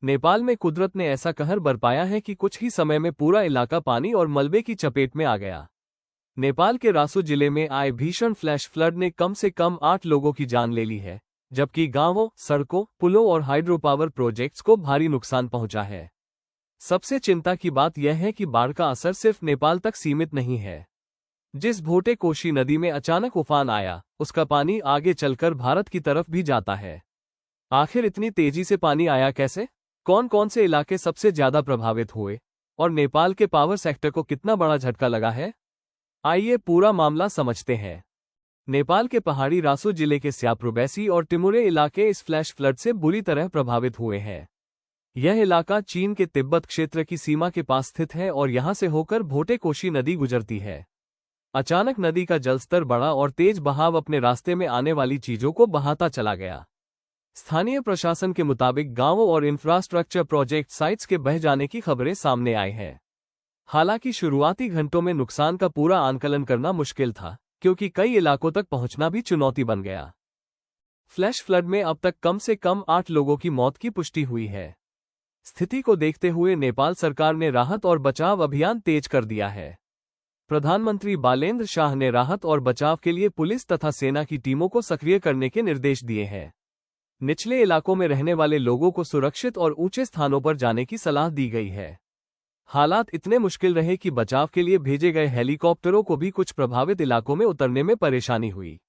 नेपाल में कुदरत ने ऐसा कहर बरपाया है कि कुछ ही समय में पूरा इलाका पानी और मलबे की चपेट में आ गया। नेपाल के रासो जिले में आए भीषण फ्लैश फ्लड ने कम से कम 8 लोगों की जान ले ली है, जबकि गांवों, सड़कों, पुलों और हाइड्रो पावर प्रोजेक्ट्स को भारी नुकसान पहुंचा है। सबसे चिंता की बात यह है कि बाढ़ का असर सिर्फ नेपाल तक सीमित नहीं है। जिस भोटे कोशी नदी में अचानक उफान आया, उसका पानी आगे चलकर भारत की तरफ भी जाता है। आखिर इतनी तेजी से पानी आया कैसे? कौन कौन से इलाके सबसे ज्यादा प्रभावित हुए और नेपाल के पावर सेक्टर को कितना बड़ा झटका लगा है? आइए पूरा मामला समझते हैं। नेपाल के पहाड़ी रासो जिले के स्याप्रुबेसी और टिमुरे इलाके इस फ्लैश फ्लड से बुरी तरह प्रभावित हुए हैं। यह इलाका चीन के तिब्बत क्षेत्र की सीमा के पास स्थित है और यहां से होकर भोटे कोशी नदी गुजरती है। अचानक नदी का जलस्तर बढ़ा और तेज बहाव अपने रास्ते में आने वाली चीजों को बहाता चला गया। स्थानीय प्रशासन के मुताबिक गांवों और इंफ्रास्ट्रक्चर प्रोजेक्ट साइट्स के बह जाने की खबरें सामने आई हैं। हालांकि शुरुआती घंटों में नुकसान का पूरा आंकलन करना मुश्किल था, क्योंकि कई इलाकों तक पहुंचना भी चुनौती बन गया। फ्लैश फ्लड में अब तक कम से कम 8 लोगों की मौत की पुष्टि हुई है। स्थिति को देखते हुए नेपाल सरकार ने राहत और बचाव अभियान तेज कर दिया है। प्रधानमंत्री बालेन्द्र शाह ने राहत और बचाव के लिए पुलिस तथा सेना की टीमों को सक्रिय करने के निर्देश दिए हैं। निचले इलाकों में रहने वाले लोगों को सुरक्षित और ऊंचे स्थानों पर जाने की सलाह दी गई है। हालात इतने मुश्किल रहे कि बचाव के लिए भेजे गए हेलीकॉप्टरों को भी कुछ प्रभावित इलाकों में उतरने में परेशानी हुई।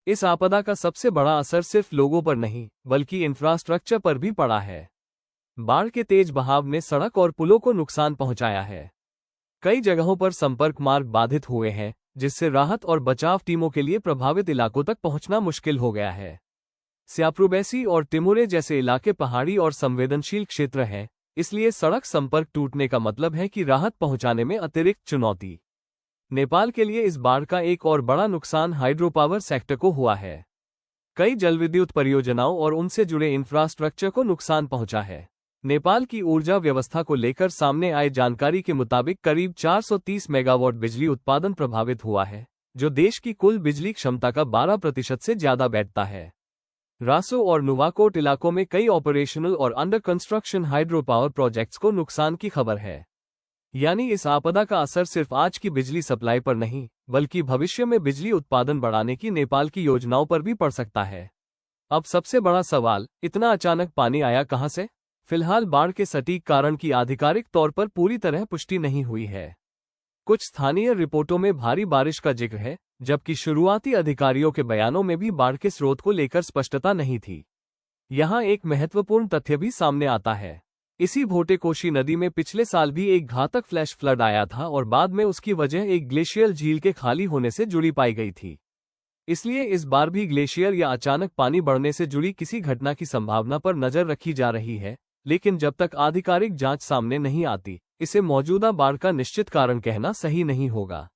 इस आपदा का सबसे बड़ा असर सिर्फ लोगों पर नहीं, बल्कि इंफ्रास्ट्रक्चर पर भी पड़ा है। बाढ़ के तेज बहाव ने सड़क और पुलों को नुकसान पहुंचाया है। कई जगहों पर संपर्क मार्ग बाधित हुए हैं, जिससे राहत और बचाव टीमों के लिए प्रभावित इलाकों तक पहुंचना मुश्किल हो गया है। स्याप्रुबेसी और टिमुरे जैसे इलाके पहाड़ी और संवेदनशील क्षेत्र हैं, इसलिए सड़क संपर्क टूटने का मतलब है कि राहत पहुंचाने में अतिरिक्त चुनौती। नेपाल के लिए इस बाढ़ का एक और बड़ा नुकसान हाइड्रो पावर सेक्टर को हुआ है। कई जलविद्युत परियोजनाओं और उनसे जुड़े इंफ्रास्ट्रक्चर को नुकसान पहुंचा है। नेपाल की ऊर्जा व्यवस्था को लेकर सामने आए जानकारी के मुताबिक करीब 430 मेगावाट बिजली उत्पादन प्रभावित हुआ है, जो देश की कुल बिजली क्षमता का 12% से ज्यादा बैठता है। रासो और नुवाकोट इलाकों में कई ऑपरेशनल और under construction hydro power projects को नुकसान की खबर है। यानी इस आपदा का असर सिर्फ आज की बिजली सप्लाई पर नहीं, बल्कि भविष्य में बिजली उत्पादन बढ़ाने की नेपाल की योजनाओं पर भी पड़ सकता है। अब सबसे बड़ा सवाल, इतना अचानक पानी आया कहां से? फिलहाल बाढ़ के सटीक कारण की आधिकारिक तौर पर पूरी तरह पुष्टि नहीं हुई है। कुछ स्थानीय रिपोर्टों में भारी बारिश का जिक्र है, जबकि शुरुआती अधिकारियों के बयानों में भी बाढ़ के स्रोत को लेकर स्पष्टता नहीं थी। यहां एक महत्वपूर्ण तथ्य भी सामने आता है। इसी भोटे कोशी नदी में पिछले साल भी एक घातक फ्लैश फ्लड आया था और बाद में उसकी वजह एक ग्लेशियल झील के खाली होने से जुड़ी पाई गई थी। इसलिए इस बार भी ग्लेशियर या अचानक पानी बढ़ने से जुड़ी किसी घटना की संभावना पर नजर रखी जा रही है, लेकिन जब तक आधिकारिक जांच सामने नहीं आती, इसे मौजूदा बाढ़ का निश्चित कारण कहना सही नहीं होगा।